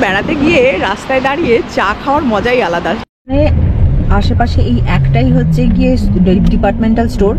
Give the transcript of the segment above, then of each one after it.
বেড়াতে গিয়ে রাস্তায় দাঁড়িয়ে চা খাওয়ার মজাই আলাদা। আশেপাশে এই একটাই হচ্ছে গিয়ে ডিপার্টমেন্টাল স্টোর।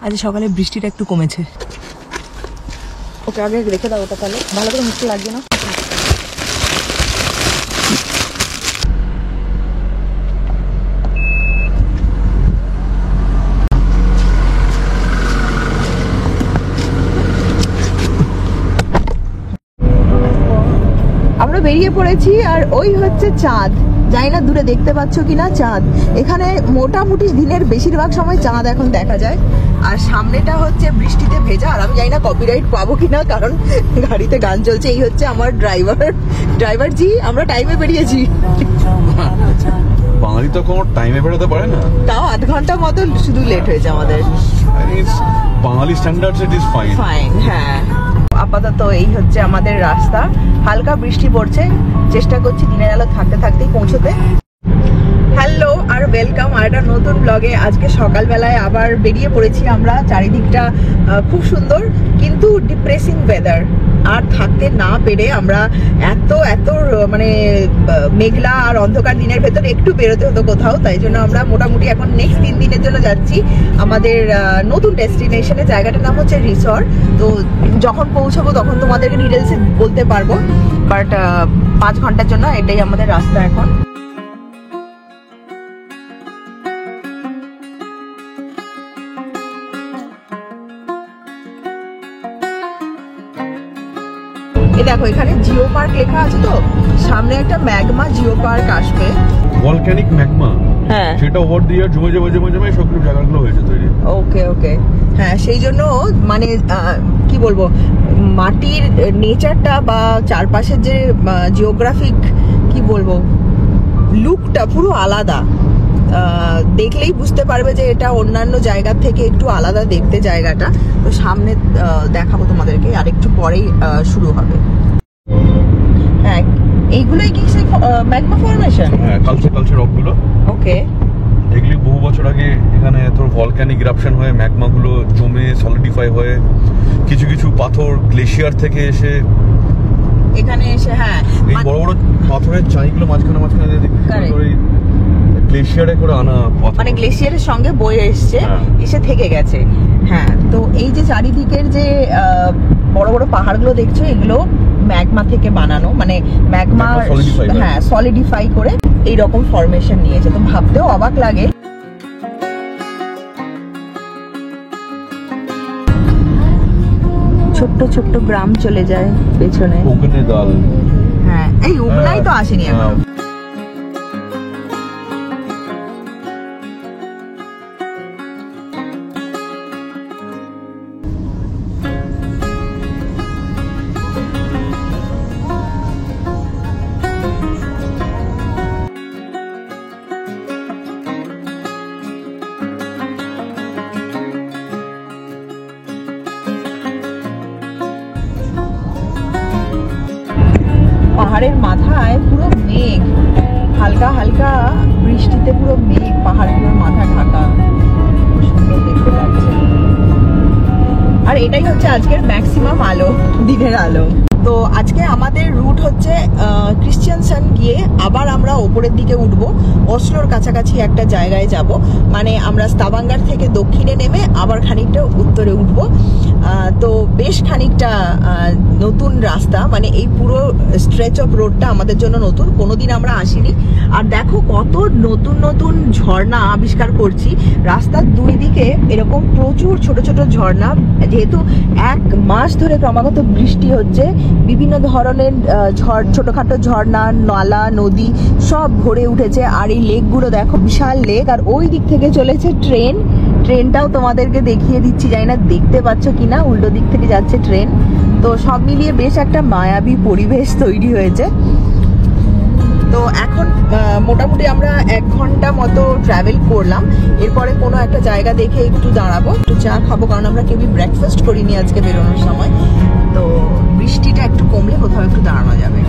আজ সকালে বৃষ্টিটা একটু কমেছে। ওকে আগে রেখে দাও, ওটা তাহলে ভালো করে মুখতে লাগবে না। আমরা বেরিয়ে পড়েছি আর ওই হচ্ছে চাঁদ। জানি না দূরে দেখতে পাচ্ছ কিনা চাঁদ। এখানে মোটামুটি দিনের বেশিরভাগ সময় চাঁদ এখন দেখা যায়। আর সামনেটা হচ্ছে বৃষ্টিতে ভেজা। আর আমি জানি না কপিরাইট পাবো কিনা, কারণ গাড়িতে গান চলছে। এই হচ্ছে আমার ড্রাইভার জি। আমরা টাইমে বেরিয়েছি। বাঙালি তো কোনো টাইমে বেরোতে পারে না, তাও 8 ঘন্টা মতো শুধু লেট হয়েছে আমাদের। বাঙালি স্ট্যান্ডার্ডস ইট ইজ ফাইন। হ্যাঁ, আপাতত এই হচ্ছে আমাদের রাস্তা। হালকা বৃষ্টি পড়ছে, চেষ্টা করছি দিনের আলো থাকতে থাকতেই পৌঁছতে। হ্যালো আর ওয়েলকাম আর একটা নতুন ব্লগে। আজকে সকালবেলায় আবার বেরিয়ে পড়েছি আমরা। চারিদিকটা খুব সুন্দর, কিন্তু ডিপ্রেসিং ওয়েদার। আর থাকতে না পেরে আমরা এত মানে মেঘলা আর অন্ধকার দিনের ভেতর একটু বেরোতে হতো কোথাও। তাই জন্য আমরা মোটামুটি এখন নেক্সট 3 দিনের জন্য যাচ্ছি আমাদের নতুন ডেস্টিনেশনে। জায়গাটার নাম হচ্ছে রিসর্ট। তো যখন পৌঁছাবো তখন তোমাদেরকে ডিটেলসে বলতে পারবো। বাট 5 ঘন্টার জন্য এটাই আমাদের রাস্তা এখন। দেখো এখানে জিও পার্ক লেখা আছে, তো সামনে একটা ম্যাগমা জিও পার্ক আসবে। ভলক্যানিক ম্যাগমা, হ্যাঁ, সেটা ওভার দি ইয়ার জমে সবগুলো জায়গাগুলো হয়েছে তৈরি। ওকে হ্যাঁ, সেই জন্য মানে কি বলবো, মাটির নেচারটা বা চারপাশের যে জিওগ্রাফিক কি বলবো লুকটা পুরো আলাদা। দেখলেই বুঝতে পারবে যে এটা অন্যান্য জায়গার থেকে একটু আলাদা দেখতে জায়গাটা। তো সামনে দেখাবো তোমাদেরকে, আর একটু পরেই শুরু হবে। হ্যাঁ, এইগুলোই কি সেই ম্যাগমা ফর্মেশন? হ্যাঁ, কালচার রকগুলো। ওকে, এগুলি বহু বছর আগে এখানে তোর ভলক্যানিক ইরাপশন হয়ে ম্যাগমাগুলো জমে সলিডিফাই হয়ে কিছু পাথর গ্লেশিয়ার থেকে এসে এখানে এসে, হ্যাঁ, এই বড় বড় পাথরের চাইগুলো মাঝখানে গ্লেশিয়ারে করে আনা, মানে গ্লেশিয়ারের সঙ্গে বয়ে এসে থেকে গেছে। হ্যাঁ, তো এই যে চারিদিকের যে বড় বড় পাহাড়গুলো দেখছো, এগুলো ম্যাগমা থেকে বানানো, মানে ম্যাগমা হ্যাঁ সলিডিফাই করে এইরকম ফরমেশন নিয়েছে। তো ভাবতেও অবাক লাগে। ছোট্ট গ্রাম চলে যায় পেছনে। হ্যাঁ, এই উগনাই তো আসেনি এখন। পাহাড়ের মাথায় পুরো মেঘ, হালকা বৃষ্টিতে পুরো মেঘ পাহাড়গুলোর মাথা ঢাকা, সুন্দর দেখতে লাগছে। আর এটাই হচ্ছে আজকের ম্যাক্সিমাম আলো, দিনের আলো। তো আজকে আমাদের রুট হচ্ছে ক্রিশ্চিয়ানসান গিয়ে আবার আমরা ওপরের দিকে উঠবো, অসলোর কাছাকাছি একটা জায়গায় যাব। মানে আমরা স্তাভাঙ্গার থেকে দক্ষিণে নেমে আবার খানিকটা উত্তরে উঠবো। তো বেশ খানিকটা নতুন রাস্তা, মানে এই পুরো স্ট্রেচ অফ রোডটা আমাদের জন্য নতুন, কোনোদিন আমরা আসিনি। আর দেখো কত নতুন নতুন ঝর্ণা আবিষ্কার করছি। রাস্তার দুই দিকে এরকম প্রচুর ছোট ছোট ঝর্ণা, যেহেতু 1 মাস ধরে ক্রমাগত বৃষ্টি হচ্ছে, বিভিন্ন ধরনের ছোটখাটো ঝর্ণা, নালা, নদী সব ভরে উঠেছে। আর এই লেকগুলো দেখো, বিশাল লেক। আর ওই দিক থেকে চলেছে ট্রেনটাও তোমাদেরকে দেখিয়ে দিচ্ছি, জানি না দেখতে পাচ্ছ কিনা, উল্টো দিক থেকে যাচ্ছে ট্রেন। তো সব মিলিয়ে বেশ একটা মায়াবী পরিবেশ তৈরি হয়েছে। তো এখন মোটামুটি আমরা 1 ঘন্টা মতো ট্রাভেল করলাম। এরপরে কোনো একটা জায়গা দেখে একটু দাঁড়াবো, একটু চা খাবো, কারণ আমরা কেউই ব্রেকফাস্ট করিনি আজকে বেরোনোর সময়। তো বৃষ্টিটা একটু কমলে কোথাও একটু দাঁড়ানো যাবে।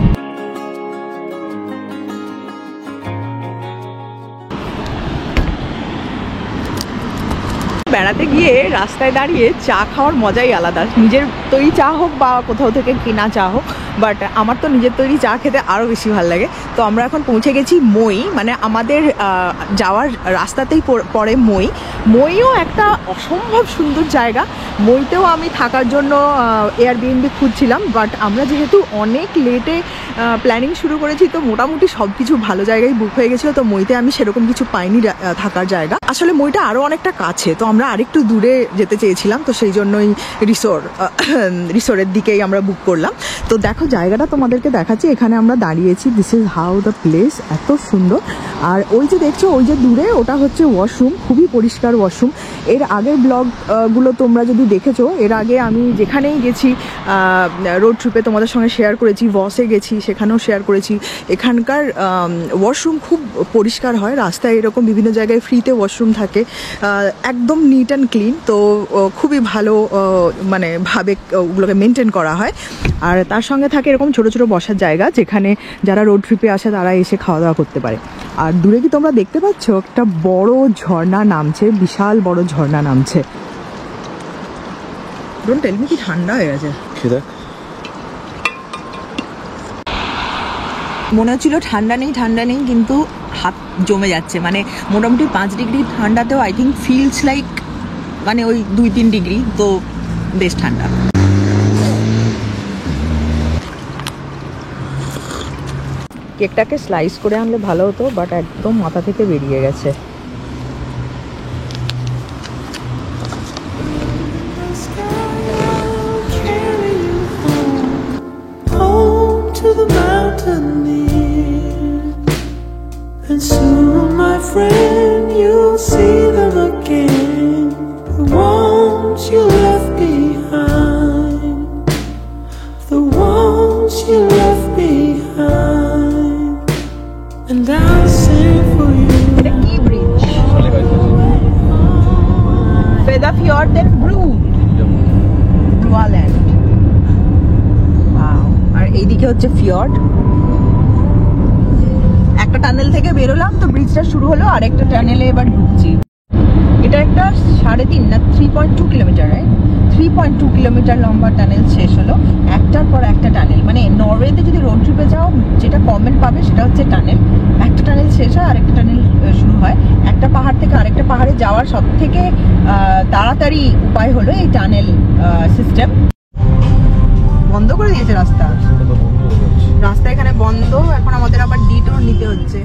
বেড়াতে গিয়ে রাস্তায় দাঁড়িয়ে চা খাওয়ার মজাই আলাদা, নিজের তৈরি চা হোক বা কোথাও থেকে কেনা চা হোক, বাট আমার তো নিজের তৈরি চা খেতে আরও বেশি ভালো লাগে। তো আমরা এখন পৌঁছে গেছি মই, মানে আমাদের যাওয়ার রাস্তাতেই পড়ে মইও একটা অসম্ভব সুন্দর জায়গা। মইতেও আমি থাকার জন্য এয়ারবিএনবি খুঁজছিলাম, বাট আমরা যেহেতু অনেক লেটে প্ল্যানিং শুরু করেছি, তো মোটামুটি সব কিছু ভালো জায়গায় বুক হয়ে গেছিলো। তো মইতে আমি সেরকম কিছু পাইনি থাকার জায়গা। আসলে মইটা আরও অনেকটা কাছে, তো আমরা আরেকটু দূরে যেতে চেয়েছিলাম, তো সেই জন্যই রিসোর্টের দিকেই আমরা বুক করলাম। তো দেখো জায়গাটা তোমাদেরকে দেখাচ্ছি, এখানে আমরা দাঁড়িয়েছি। This is how the place, এত সুন্দর। আর ওই যে দেখছো, ওই যে দূরে, ওটা হচ্ছে ওয়াশরুম, খুবই পরিষ্কার ওয়াশরুম। এর আগের ব্লগগুলো তোমরা যদি দেখেছো, এর আগে আমি যেখানেই গেছি রোড ট্রিপে তোমাদের সঙ্গে শেয়ার করেছি, ভসে গেছি সেখানেও শেয়ার করেছি। এখানকার ওয়াশরুম খুব পরিষ্কার হয়, রাস্তায় এরকম বিভিন্ন জায়গায় ফ্রিতে ওয়াশরুম থাকে, একদম নিট অ্যান্ড ক্লিন। তো খুবই ভালো মানে ভাবে ওগুলোকে মেনটেন করা হয়। আর তার সঙ্গে থাকে এরকম ছোট ছোট বসার জায়গা, যেখানে যারা রোড ট্রিপে আসে তারা এসে খাওয়া দাওয়া করতে পারে। আর দূরে কি তোমরা দেখতে পাচ্ছ, একটা বড় ঝর্ণা নামছে, বিশাল বড় ঝর্ণা নামছে। ডোন্ট টেল মি কি ঠান্ডা হয়ে গেছে। মনে হচ্ছিল ঠান্ডা নেই, কিন্তু হাত জমে যাচ্ছে। মানে মোটামুটি 5 ডিগ্রি ঠান্ডাতেও আই থিঙ্ক ফিলস লাইক মানে ওই 2-3 ডিগ্রি, তো বেশ ঠান্ডা। কেকটাকে স্লাইস করে আনলে ভালো হতো, বাট একদম মাথা থেকে বেরিয়ে গেছে। And soon, my friend, you'll see them again, the ones you left behind, the ones you left behind, and I'll sing for you. The key bridge. Fedafjord and Brualand. Wow. আর এইদিকে হচ্ছে fjord. একটা tunnel থেকে বেরোলাম, তো ব্রিজটা শুরু হলো, আর একটা টানেলে এবার ঢুকছি। এটা একটা 3.5 না 3.2 কিলোমিটার, 3.2 কিলোমিটার লম্বা টানেল শেষ হলো, একটার পর একটা টানেল। মানে নরওয়েতে যদি রোড ট্রিপে যাও, যেটা কমন পাবে সেটা হচ্ছে টানেল। একটা টানেল শেষ হয়, আরেকটা টানেল শুরু হয়। একটা পাহাড় থেকে আরেকটা পাহাড়ে যাওয়ার সব থেকে তাড়াতাড়ি উপায় হলো এই টানেল সিস্টেম। বন্ধ করে দিয়েছে রাস্তা এখানে বন্ধ, এখন আমাদের আবার ডিটোর নিতে হচ্ছে।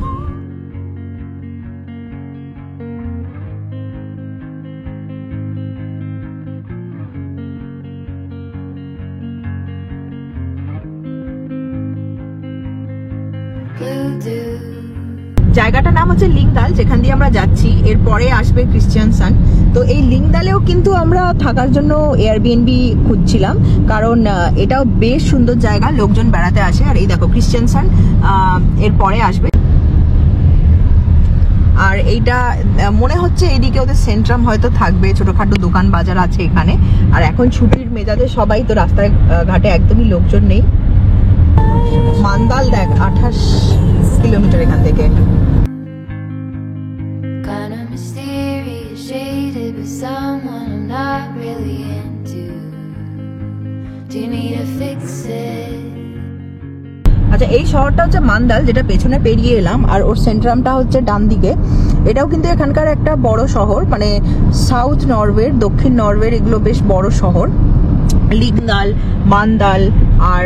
জায়গাটার নাম হচ্ছে লিংদাল, যেখান দিয়ে আমরা যাচ্ছি। এরপরে আসবে ক্রিশ্চিয়ানসান। তো এই লিংদালেও কিন্তু আমরা থাকার জন্য এয়ারবিএনবি খুঁজছিলাম, কারণ এটাও বেশ সুন্দর জায়গা, লোকজন বেড়াতে আসে। আর এই দেখো ক্রিশ্চিয়ানসান এরপরে আসবে। আর এইটা মনে হচ্ছে এইদিকে ওদের সেন্ট্রাম হয়তো থাকবে, ছোটখাটো দোকান বাজার আছে এখানে। আর এখন ছুটির মেজাজে সবাই, তো রাস্তায় ঘাটে একদমই লোকজন নেই। মান্দাল দেখ 28 কিলোমিটার এখান থেকে। Do you need to fix it? আচ্ছা, এই শহরটা হচ্ছে মান্দাল, যেটা পেছনে পেরিয়ে এলাম, আর ওর সেন্ট্রামটা হচ্ছে ডান দিকে। এটাও কিন্তু এখানকার একটা বড় শহর, মানে সাউথ নরওয়ের, দক্ষিণ নরওয়ের এগুলো বেশ বড় শহর। লিগনাল, মান্দাল, আর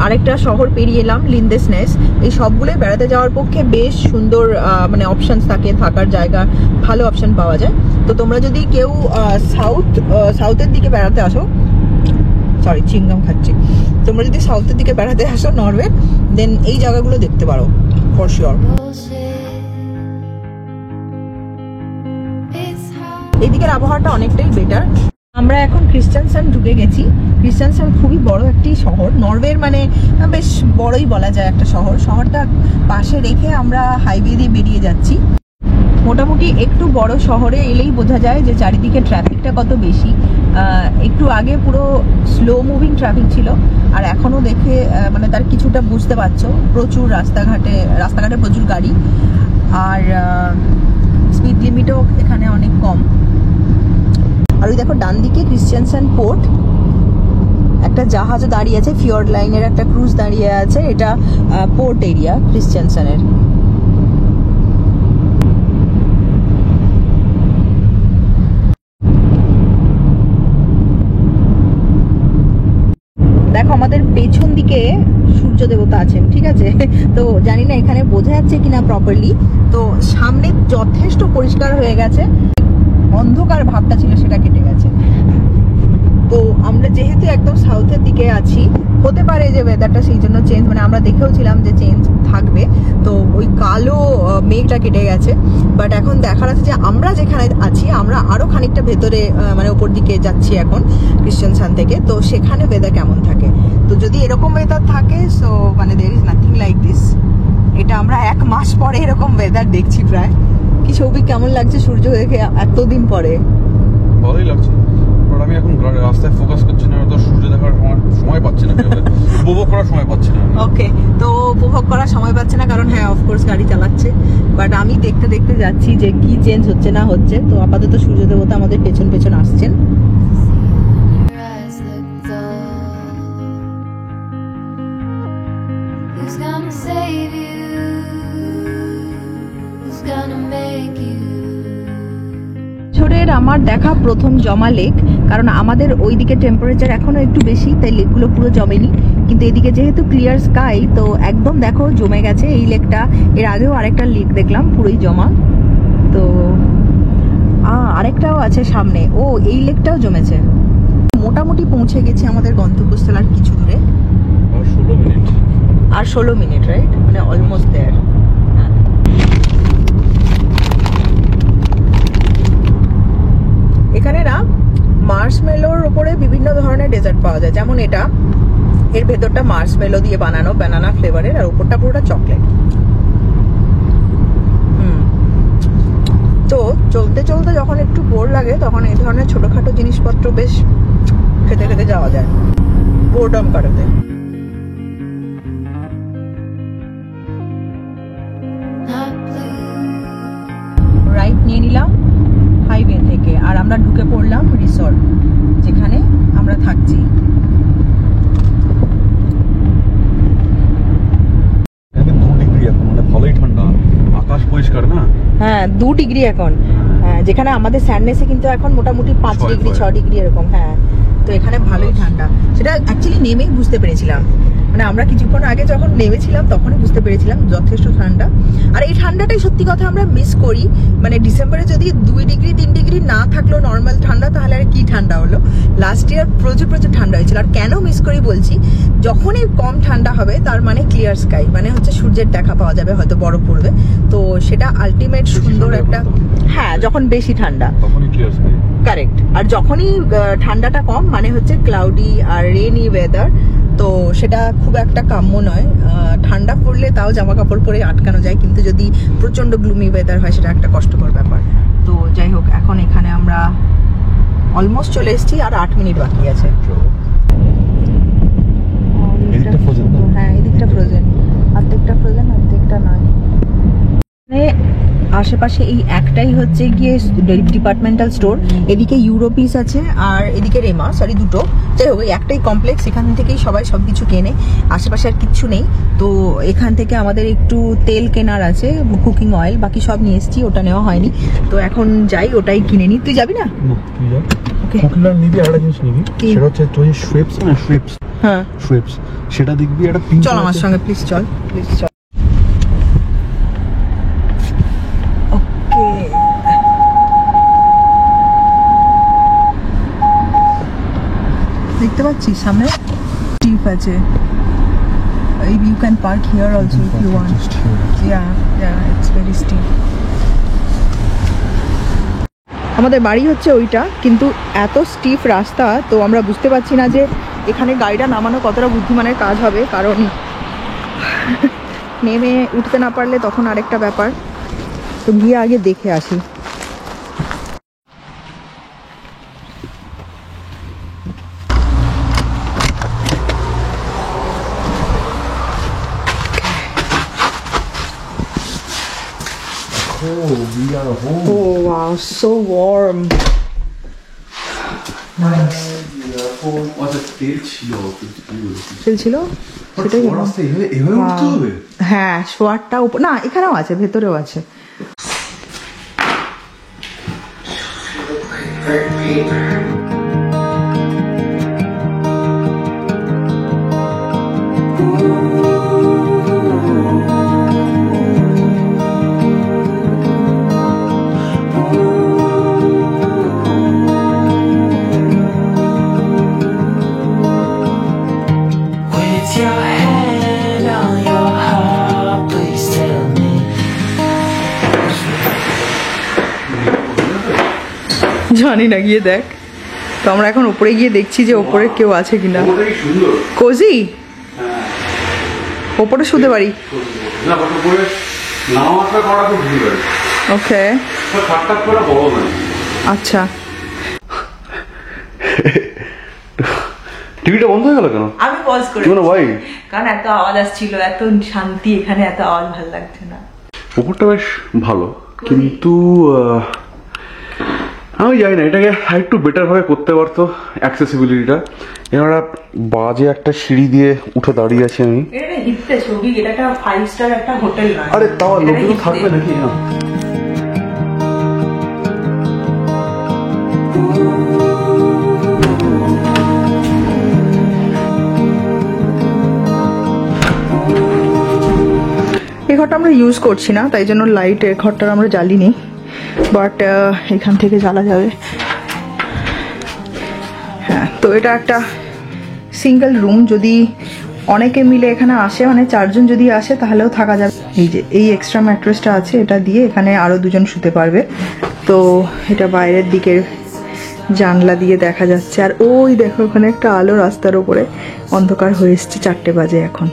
আরেকটা শহর পেরিয়ে এলাম লিন্দেসনেস। এই সবগুলোই বেড়াতে যাওয়ার পক্ষে বেশ সুন্দর মানে অপশনস থাকে, থাকার জায়গা ভালো অপশন পাওয়া যায়। তো তোমরা যদি কেউ সাউথের দিকে বেড়াতে আসো, সরি চিংগাম খাচ্ছি, তোমরা যদি সাউথের দিকে বেড়াতে আসো নরওয়ে, দেন এই জায়গাগুলো দেখতে পারো ফর শিওর। এইদিকের আবহাওয়াটা অনেকটাই বেটার। আমরা এখন ক্রিস্টিয়ানসান ঢুকে গেছি। ক্রিস্টিয়ানসান খুবই বড় একটি শহর, নরওয়ের মানে বেশ বড়ই বলা যায় একটা শহর। শহরটা পাশে রেখে আমরা হাইওয়ে দিয়ে বেরিয়ে যাচ্ছি। মোটামুটি একটু বড় শহরে এলেই বোঝা যায় যে চারিদিকে ট্রাফিকটা কত বেশি। একটু আগে পুরো স্লো মুভিং ট্রাফিক ছিল, আর এখনও দেখে মানে তার কিছুটা বুঝতে পারছো, প্রচুর রাস্তাঘাটে প্রচুর গাড়ি, আর স্পিড লিমিটও এখানে অনেক কম। আর ওই দেখো ডান দিকে ক্রিস্টিয়ানসান পোর্ট, একটা জাহাজও দাঁড়িয়ে আছে, ফিয়র্ড লাইনের একটা ক্রুজ দাঁড়িয়ে আছে। এটা পোর্ট এরিয়া ক্রিস্টিয়ানসানের। দেখো আমাদের পেছন দিকে সূর্য দেবতা আছেন, ঠিক আছে? তো জানি না এখানে বোঝা যাচ্ছে কিনা প্রপারলি। তো সামনে যথেষ্ট পরিষ্কার হয়ে গেছে, অন্ধকার ভাবটা ছিল সেটা কেটে গেছে। তো আমরা যেহেতু একদম সাউথের দিকে আছি, হতে পারে যে ওয়েদারটা সেই জন্য চেঞ্জ, মানে আমরা দেখেও ছিলাম যে চেঞ্জ থাকবে। তো ওই কালো মেঘটা কেটে গেছে, বাট এখন দেখার আছে যে আমরা যেখানে আছি আমরা আরো খানিকটা ভেতরে মানে ওপর দিকে যাচ্ছি এখন ক্রিস্টিয়ানসান থেকে। তো সেখানে ওয়েদার কেমন থাকে, তো যদি এরকম ওয়েদার থাকে, সো মানে there is nothing like this. এটা আমরা 1 মাস পরে এরকম ওয়েদার দেখছি প্রায়। কি ছবি, কেমন লাগছে সূর্য দেখে এতদিন পরে? ভালোই লাগছে, বাট আমি এখন রাস্তায় ফোকাস করছি না, তো সূর্য দেখার সময় পাচ্ছি না, উপভোগ করার সময় পাচ্ছি না। ওকে, তো উপভোগ করার সময় পাচ্ছে না কারণ হ্যাঁ অফকোর্স গাড়ি চালাচ্ছে, বাট আমি দেখতে দেখতে যাচ্ছি যে কি চেঞ্জ হচ্ছে না হচ্ছে। তো আপাতত সূর্য দেবতা আমাদের পেছন পেছন আসছেন। বছরের আমার দেখা প্রথম জমা লেক, কারণ আমাদের ওইদিকে টেম্পারেচার এখনো একটু বেশি, তাই লেকগুলো পুরো জমেনি। কিন্তু এদিকে যেহেতু ক্লিয়ার স্কাই, তো একদম দেখো জমে গেছে এই লেকটা। এর আগেও আরেকটা লেক দেখলাম পুরোই জমা। তো আরেকটাও আছে সামনে, ও এই লেকটাও জমেছে। মোটামুটি পৌঁছে গেছি আমাদের গন্তব্যস্থল, আর কিছু দূরে, আর 16 মিনিট, রাইট, মানে অলমোস্ট দেয়ার। এখানে না মার্শমেলোর উপরে বিভিন্ন ধরনের ডেজার্ট পাওয়া যায়, যেমন এটা, এর ভেতরটা মার্শমেলো দিয়ে বানানো, ব্যানানা ফ্লেভারের, আর উপরটা পুরোটা চকলেট। তো চলতে চলতে যখন একটু বোর লাগে, তখন এই ধরনের ছোটখাটো জিনিসপত্র বেশ খেতে খেতে যাওয়া যায়, বোরডম কাটাতে। রাইট নিয়ে নিলাম হাইওয়ে থেকে, আর আমরা ঢুকে পড়লাম রিসর্ট যেখানে আমরা থাকছি। ভালোই ঠান্ডা, আকাশ পরিষ্কার না? হ্যাঁ 2 ডিগ্রি এখন, হ্যাঁ, যেখানে আমাদের স্যান্ডনেসে কিন্তু এখন মোটামুটি 5 ডিগ্রি 6 ডিগ্রি এরকম। হ্যাঁ, তো এখানে ভালোই ঠান্ডা, সেটা অ্যাকচুয়ালি নেমেই বুঝতে পেরেছিলাম। মানে আমরা কিছুক্ষণ আগে যখন নেমেছিলাম তখনই বুঝতে পেরেছিলাম যথেষ্ট ঠান্ডা। আর এই ঠান্ডাটাই সত্যি কথা আমরা মিস করি। মানে ডিসেম্বরে যদি 2 ডিগ্রি 3 ডিগ্রি না থাকলো নর্মাল ঠান্ডা, তাহলে আর কি ঠান্ডা হলো। লাস্ট ইয়ার প্রচুর প্রচুর ঠান্ডা হয়েছিল। আর কেন মিস করি বলছি, যখনই কম ঠান্ডা হবে তার মানে ক্লিয়ার স্কাই, মানে হচ্ছে সূর্যের দেখা পাওয়া যাবে, হয়তো বরফ পড়বে। তো সেটা আলটিমেট সুন্দর একটা, হ্যাঁ যখন বেশি ঠান্ডা তখনই ক্লিয়ার স্কাই, কারেক্ট। আর যখনই ঠান্ডাটা কম মানে হচ্ছে ক্লাউডি আর রেনি ওয়েদার, তো সেটা খুব একটা কাম্য নয়। ঠান্ডা পড়লে তাও জামা কাপড় পরে আটকানো যায়, কিন্তু যদি প্রচন্ড গ্লুমি ওয়েদার হয় সেটা একটা কষ্টকর ব্যাপার। তো যাই হোক, এখন এখানে আমরা অলমোস্ট চলে এসেছি, আর 8 মিনিট বাকি আছে। হ্যাঁ এদিকটা ফ্রোজেন, অর্ধেকটা ফ্রোজেন অর্ধেকটা নয়। আশেপাশে এই একটাই হচ্ছে গিয়ে ডিপার্টমেন্টাল স্টোর, এদিকে ইউরোপিস আছে আর এদিকে রেমা, সরি দুটো, যাই হোক একটাই কমপ্লেক্স, এখান থেকেই সবাই সবকিছু কেনে, আশেপাশে আর কিচ্ছু নেই। তো এখান থেকে আমাদের একটু তেল কেনার আছে, কুকিং অয়েল, বাকি সব নিয়ে এসেছি, ওটা নেওয়া হয়নি। তো এখন যাই ওটাই কিনে নিই। তুই যাবি না? কুকিলার নিবি, একটা জিনিস নিবি, সেটা হচ্ছে তুই শ্রেপস না, শ্রেপস, হ্যাঁ শ্রেপস, সেটা দেখবি একটা পিঙ্ক। চল আমার সঙ্গে প্লিজ, চল প্লিজ চল। ওকে, দেখতে পাচ্ছিস সামনে স্টিপ আছে, you can park here also if you want. Yeah, it's very steep. আমাদের বাড়ি হচ্ছে ওইটা, কিন্তু এত স্টিফ রাস্তা, তো আমরা বুঝতে পারছি না যে এখানে গাড়িটা নামানো কতটা বুদ্ধিমানের কাজ হবে, কারণ নেমে উঠতে না পারলে তখন আরেকটা ব্যাপার। তো গিয়ে আগে দেখে আসি। We are home. Oh wow, so warm. Nice. তেল ছিল সেটাই। হ্যাঁ, শোয়ারটা উপর না, এখানেও আছে, ভেতরেও আছে। জানি না, গিয়ে দেখ। তো আমরা এখন উপরে গিয়ে দেখছি যে ওপরে কেউ আছে কিনা। কোজি, ওপরে শুতে পারি। ওকে, আচ্ছা। টিভিটা বন্ধ হয়ে গেল কেন? আমি পজ করি, কারণ এত আওয়াজ আসছিল, এত শান্তি এখানে, এত আওয়াজ ভালো লাগছে না। উপরটা বেশ ভালো, কিন্তু আমি জানি না, এটাকে একটু বেটার ভাবে করতে পারতো অ্যাক্সেসিবিলিটিটা। এনারা বাজে একটা সিঁড়ি দিয়ে উঠে দাঁড়িয়ে আছি আমি। এটা হিটতে ছবি, এটা একটা 5 স্টার একটা হোটেল নয়। আরে তাও লোকজন থাকবে নাকি? হ্যাঁ, এই ঘরটা আমরা ইউজ করছি না, তাই জন্য লাইটের ঘরটা আমরা জ্বালিনি, বাট এখান থেকে জ্বালা যাবে। হ্যাঁ, তো এটা একটা সিঙ্গেল রুম, যদি অনেকে মিলে এখানে আসে, মানে 4 জন যদি আসে তাহলেও থাকা যাবে। এই যে এই এক্সট্রা ম্যাট্রেসটা আছে, এটা দিয়ে এখানে আরও 2 জন শুতে পারবে। তো এটা বাইরের দিকের জানলা দিয়ে দেখা যাচ্ছে, আর ওই দেখো ওখানে একটা আলো রাস্তার উপরে, অন্ধকার হয়ে এসছে, 4টে বাজে এখন।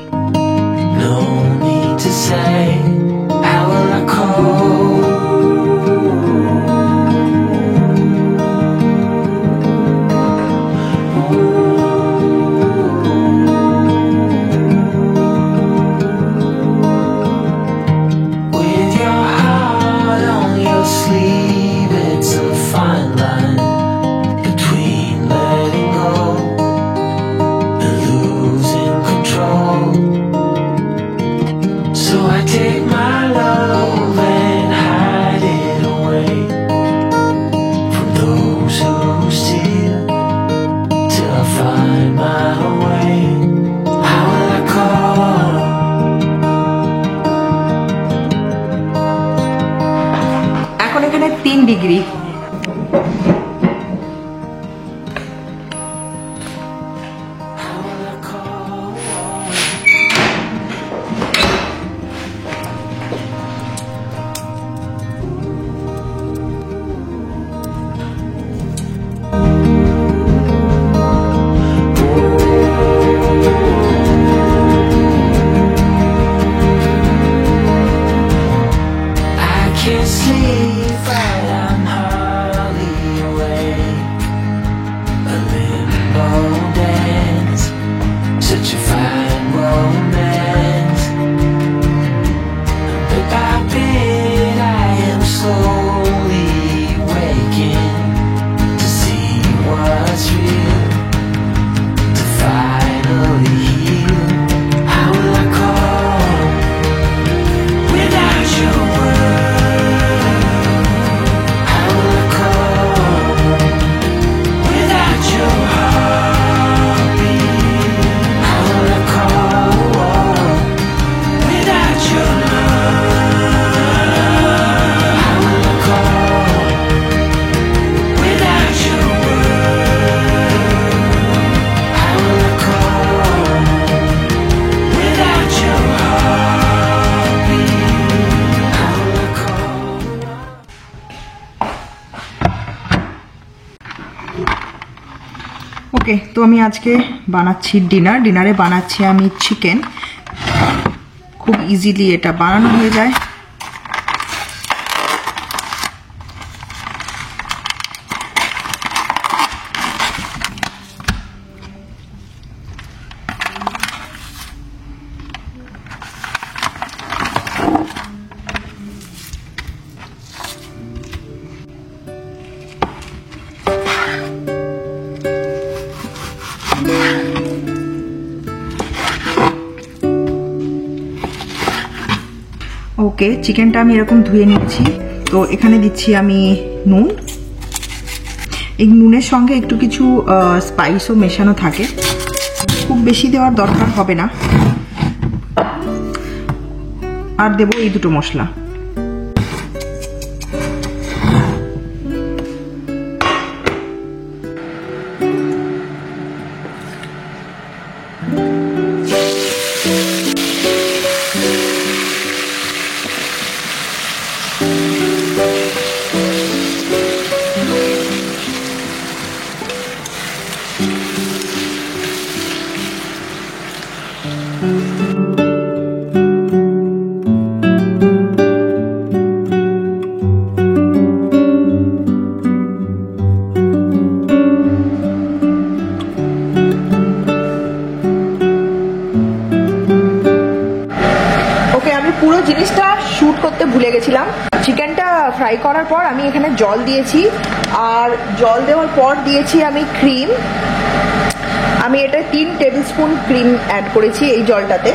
এখন এখানে 3 degree. Can't sleep, but I'm hurt. ওকে, তো আমি আজকে বানাচ্ছি ডিনারে বানাচ্ছি আমি চিকেন। খুব ইজিলি এটা বানানো হয়ে যায়। ওকে, চিকেনটা আমি এরকম ধুয়ে নিয়েছি। তো এখানে দিচ্ছি আমি নুন। এই নুনের সঙ্গে একটু কিছু স্পাইসও মেশানো থাকে, খুব বেশি দেওয়ার দরকার হবে না। আর দেবো এই দুটো মশলা। পুরো জিনিসটা শুট করতে ভুলে গেছিলাম। চিকেনটা ফ্রাই করার পর আমি এখানে জল দিয়েছি, আর জল দেওয়ার পর দিয়েছি আমি ক্রিম। আমি এটা 3 টেবিল স্পুন ক্রিম অ্যাড করেছি এই জলটাতে।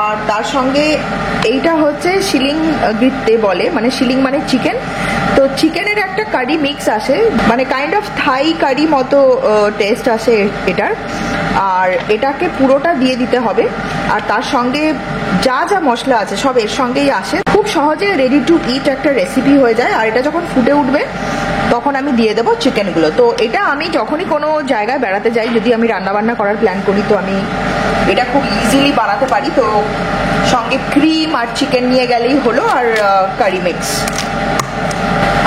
আর তার সঙ্গে এইটা হচ্ছে শিলিং গিট্টে বলে, মানে শিলিং মানে চিকেন। তো চিকেনের একটা কারি মিক্স আসে, মানে কাইন্ড অফ থাই কারি মতো টেস্ট আসে এটার। আর এটাকে পুরোটা দিয়ে দিতে হবে, আর তার সঙ্গে যা যা মশলা আছে সব এর সঙ্গেই আসে। খুব সহজে রেডি টু ইট একটা রেসিপি হয়ে যায়। আর এটা যখন ফুটে উঠবে তখন আমি দিয়ে দেবো চিকেনগুলো। তো এটা আমি যখনই কোনো জায়গায় বেড়াতে যাই, যদি আমি রান্নাবান্না করার প্ল্যান করি, তো আমি এটা খুব ইজিলি বানাতে পারি। তো সঙ্গে ক্রিম আর চিকেন নিয়ে গেলেই হলো, আর কারি মিক্স।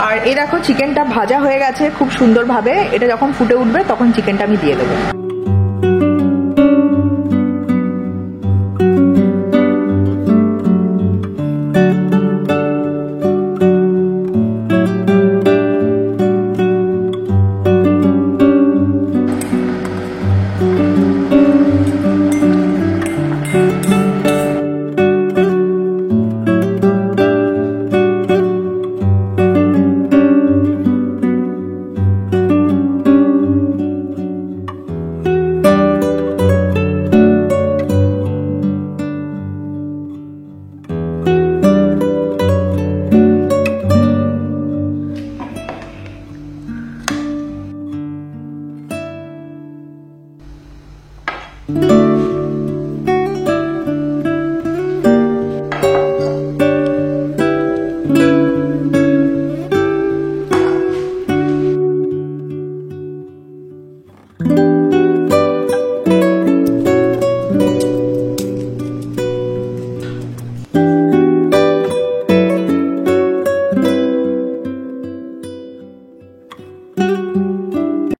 আর এই দেখো চিকেনটা ভাজা হয়ে গেছে খুব সুন্দরভাবে। এটা যখন ফুটে উঠবে তখন চিকেনটা আমি দিয়ে দেবো। you